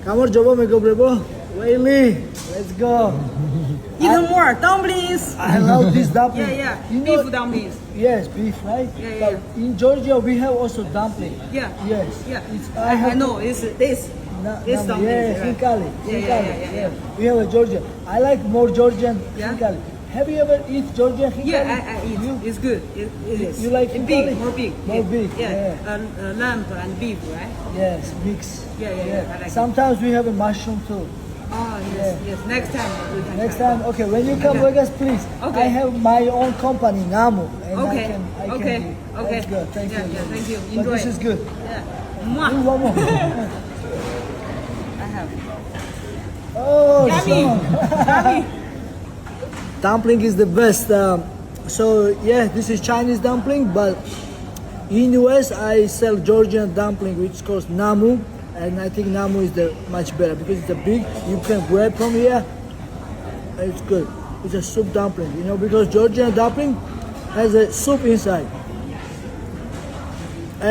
გამარჯობა მეგობრებო. Whaley, let's go. Even more dumplings. I love this dumpling. Yeah. You know, Beef dumplings. yes, beef, right? Yeah. But in Georgia we have also dumpling. Yeah. Yes. Yeah. I I know. It's this. It's dumpling. Yeah, Right? khinkali. Yeah. We have a Georgia. I like more Georgian Yeah. khinkali. Have you ever eat Georgian khinkali? Yeah, I eat. It's good. It is. You like It's khinkali? big, more big. More big, Yeah. Lamb and beef, right? Yes, mix. Yeah. I like it. Sometimes we have a mushroom too. Oh yes. Next time. we can Next try. time, okay, when you come Okay. Vegas, please. Okay. I have my own company, Namu. And Okay. I can Okay. do. Okay. That's good. Thank you. Thank you. But Enjoy. this is good. Yeah. Do Mwah. one more. I have. Oh, Yummy. dumpling is the best. So yeah, this is Chinese dumpling, but in US I sell Georgian dumpling, which is called Namu, and I think Namu is the much better because it's a big. You can grab from here. It's good. It's a soup dumpling, you know, because Georgian dumpling has a soup inside.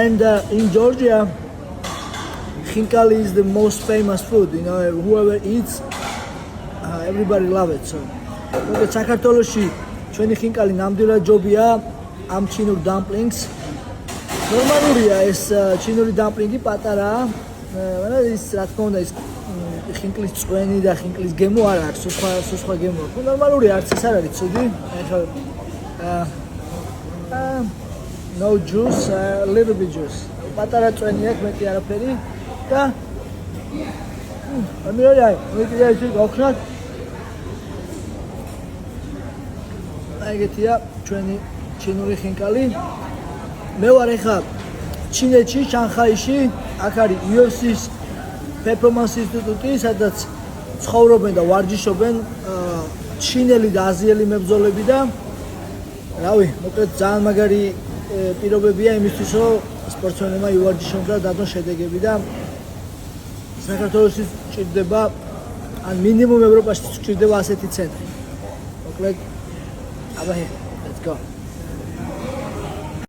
And in Georgia, khinkali is the most famous food. You know, whoever eats, everybody love it. So. საქართველოში ჩვენი ხინკალი ნამდვილად ჯობია ამ ჩინურ დამპლინგს. ნორმალურია ეს ჩინური დამპლინგი პატარაა. მაგრამ ის რა თქმა უნდა ის ხინკლის წვენი და ხინკლის გემო არ აქვს, სხვა გემო აქვს. ნორმალურია, არც ეს არ არის ცუდი. No juice, a little bit juice. პატარა წვენი აქვს, მეტი არაფერი და ამერია, მეტი არის ოქრად. ეგეთია ჩვენი ჩინური ხინკალი. მე ვარ ახლა ჩინეთში, შანხაიში, აქ არის UFC-ს performance ინსტიტუტი, სადაც ცხოვრობენ და ვარჯიშობენ ჩინელი და აზიელი მებრძოლები და რავი, მოკლედ ძალიან მაგარი პირობებია იმისთვის, რომ სპორტსმენებმა ივარჯიშონ და დადონ შედეგები და საქართველოში ჭირდება ან მინიმუმ ევროპაში ჭირდება ასეთი ცენტრი. მოკლედ Over here. Let's go.